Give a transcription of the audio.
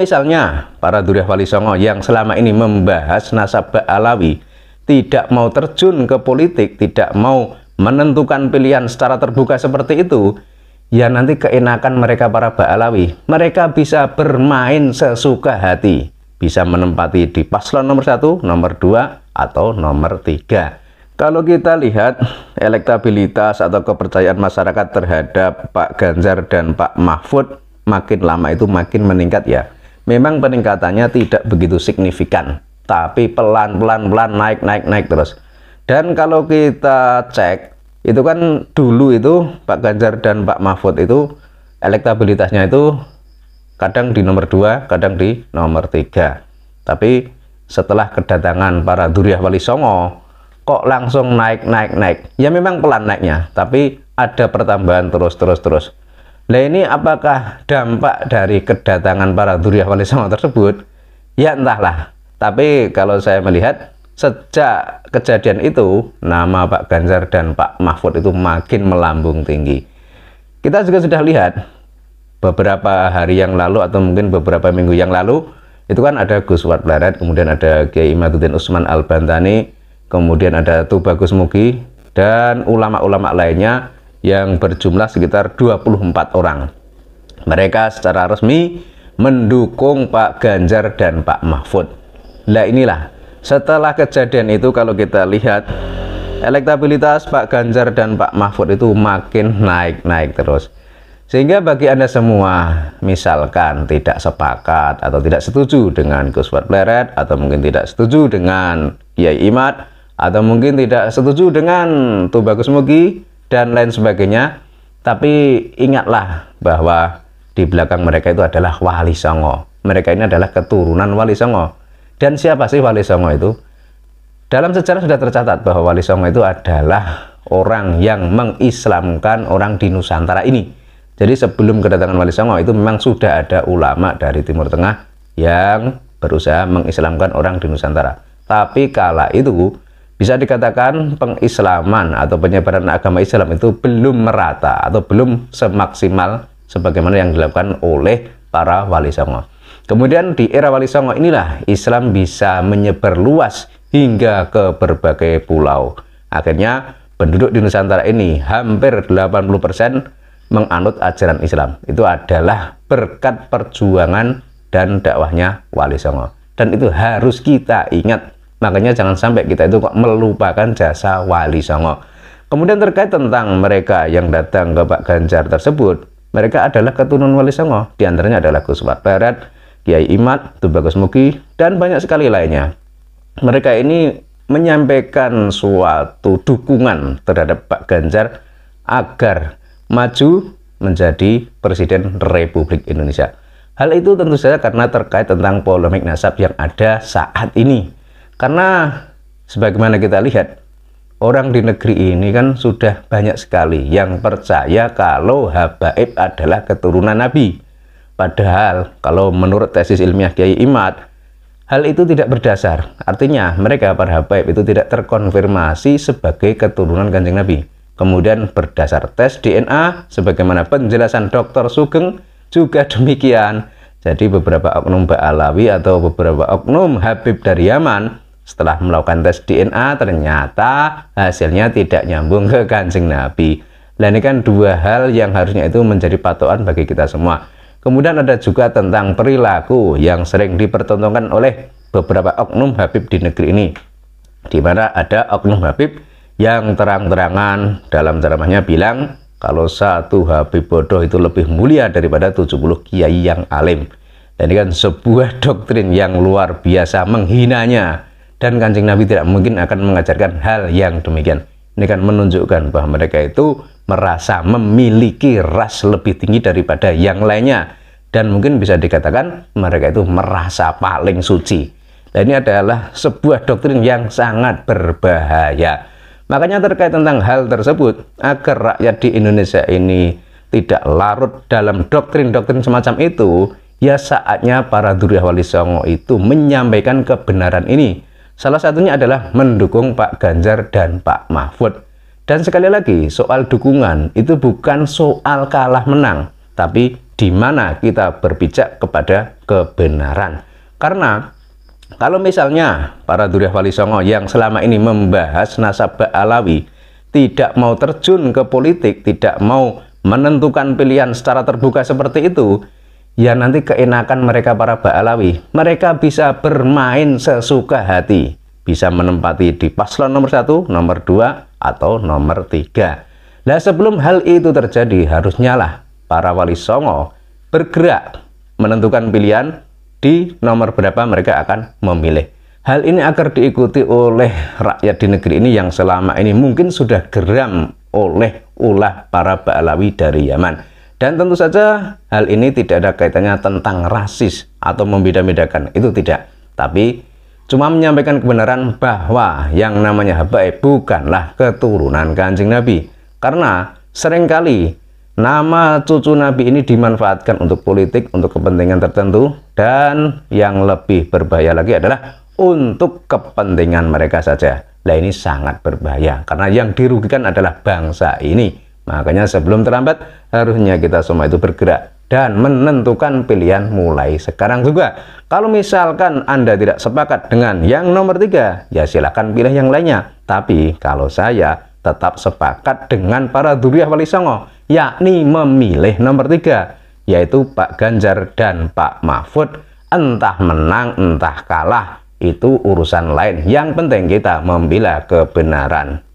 Misalnya para Duriyah Wali Songo yang selama ini membahas nasab Ba'alawi tidak mau terjun ke politik, tidak mau menentukan pilihan secara terbuka seperti itu, ya nanti keenakan mereka para Ba'alawi. Mereka bisa bermain sesuka hati, bisa menempati di paslon nomor 1, nomor 2, atau nomor 3. Kalau kita lihat elektabilitas atau kepercayaan masyarakat terhadap Pak Ganjar dan Pak Mahfud makin lama itu makin meningkat ya. Memang peningkatannya tidak begitu signifikan, tapi pelan-pelan naik terus. Dan kalau kita cek, itu kan dulu itu Pak Ganjar dan Pak Mahfud itu elektabilitasnya itu kadang di nomor 2, kadang di nomor 3. Tapi setelah kedatangan para Duriyah Wali Songo, kok langsung naik. Ya memang pelan naiknya, tapi ada pertambahan terus. Nah ini apakah dampak dari kedatangan para Duriyah Wali Songo tersebut? Ya entahlah. Tapi kalau saya melihat sejak kejadian itu, nama Pak Ganjar dan Pak Mahfud itu makin melambung tinggi. Kita juga sudah lihat beberapa hari yang lalu atau mungkin beberapa minggu yang lalu, itu kan ada Gus Wat Blaret, kemudian ada Kiai Imaduddin Usman Al-Bantani, kemudian ada Tubagus Mugi, dan ulama-ulama lainnya yang berjumlah sekitar 24 orang. Mereka secara resmi mendukung Pak Ganjar dan Pak Mahfud. Nah inilah, setelah kejadian itu kalau kita lihat elektabilitas Pak Ganjar dan Pak Mahfud itu makin naik terus. Sehingga bagi Anda semua, misalkan tidak sepakat atau tidak setuju dengan Gus Wat Blaret, atau mungkin tidak setuju dengan Kiai Imad, atau mungkin tidak setuju dengan Tubagus Mugi dan lain sebagainya, tapi ingatlah bahwa di belakang mereka itu adalah Wali Songo. Mereka ini adalah keturunan Wali Songo. Dan siapa sih Wali Songo itu? Dalam sejarah sudah tercatat bahwa Wali Songo itu adalah orang yang mengislamkan orang di Nusantara ini. Jadi sebelum kedatangan Wali Songo itu memang sudah ada ulama dari Timur Tengah yang berusaha mengislamkan orang di Nusantara. Tapi kala itu bisa dikatakan pengislaman atau penyebaran agama Islam itu belum merata atau belum semaksimal sebagaimana yang dilakukan oleh para Wali Songo. Kemudian di era Wali Songo inilah Islam bisa menyebar luas hingga ke berbagai pulau. Akhirnya penduduk di Nusantara ini hampir 80% menganut ajaran Islam. Itu adalah berkat perjuangan dan dakwahnya Wali Songo. Dan itu harus kita ingat. Makanya jangan sampai kita itu kok melupakan jasa Wali Songo. Kemudian terkait tentang mereka yang datang ke Pak Ganjar tersebut, mereka adalah keturunan Wali Songo. Di antaranya adalah Gus Wat Blaret, Kiai Imad, Tubagus Mugi, dan banyak sekali lainnya. Mereka ini menyampaikan suatu dukungan terhadap Pak Ganjar agar maju menjadi Presiden Republik Indonesia. Hal itu tentu saja karena terkait tentang polemik nasab yang ada saat ini. Karena sebagaimana kita lihat, orang di negeri ini kan sudah banyak sekali yang percaya kalau habaib adalah keturunan Nabi. Padahal kalau menurut tesis ilmiah Kiai Imad, hal itu tidak berdasar. Artinya mereka para habaib itu tidak terkonfirmasi sebagai keturunan Kanjeng Nabi. Kemudian berdasar tes DNA, sebagaimana penjelasan Dr. Sugeng juga demikian. Jadi beberapa oknum Ba'alawi atau beberapa oknum habib dari Yaman setelah melakukan tes DNA ternyata hasilnya tidak nyambung ke Kanjeng Nabi. Nah ini kan dua hal yang harusnya itu menjadi patokan bagi kita semua. Kemudian ada juga tentang perilaku yang sering dipertontonkan oleh beberapa oknum habib di negeri ini, di mana ada oknum habib yang terang-terangan dalam ceramahnya bilang kalau satu habib bodoh itu lebih mulia daripada 70 kiai yang alim. Dan ini kan sebuah doktrin yang luar biasa menghinanya. Dan Kanjeng Nabi tidak mungkin akan mengajarkan hal yang demikian. Ini kan menunjukkan bahwa mereka itu merasa memiliki ras lebih tinggi daripada yang lainnya. Dan mungkin bisa dikatakan mereka itu merasa paling suci. Dan ini adalah sebuah doktrin yang sangat berbahaya. Makanya terkait tentang hal tersebut, agar rakyat di Indonesia ini tidak larut dalam doktrin-doktrin semacam itu, ya saatnya para Duriyah Wali Songo itu menyampaikan kebenaran ini. Salah satunya adalah mendukung Pak Ganjar dan Pak Mahfud. Dan sekali lagi, soal dukungan itu bukan soal kalah menang, tapi di mana kita berpijak kepada kebenaran. Karena kalau misalnya para Durya Wali Songo yang selama ini membahas nasabah Alawi tidak mau terjun ke politik, tidak mau menentukan pilihan secara terbuka seperti itu, ya nanti keenakan mereka para Ba'alawi, mereka bisa bermain sesuka hati, bisa menempati di paslon nomor 1, nomor 2, atau nomor 3. Nah, sebelum hal itu terjadi, harusnya lah para Wali Songo bergerak menentukan pilihan di nomor berapa mereka akan memilih. Hal ini agar diikuti oleh rakyat di negeri ini yang selama ini mungkin sudah geram oleh ulah para Ba'alawi dari Yaman. Dan tentu saja hal ini tidak ada kaitannya tentang rasis atau membeda-bedakan, itu tidak. Tapi cuma menyampaikan kebenaran bahwa yang namanya habaib bukanlah keturunan Kanjeng Nabi. Karena seringkali nama cucu Nabi ini dimanfaatkan untuk politik, untuk kepentingan tertentu, dan yang lebih berbahaya lagi adalah untuk kepentingan mereka saja. Nah, ini sangat berbahaya karena yang dirugikan adalah bangsa ini. Makanya sebelum terlambat harusnya kita semua itu bergerak dan menentukan pilihan mulai sekarang juga. Kalau misalkan Anda tidak sepakat dengan yang nomor 3, ya silahkan pilih yang lainnya. Tapi kalau saya tetap sepakat dengan para Durya Wali Songo, yakni memilih nomor 3, yaitu Pak Ganjar dan Pak Mahfud. Entah menang, entah kalah, itu urusan lain. Yang penting kita membela kebenaran.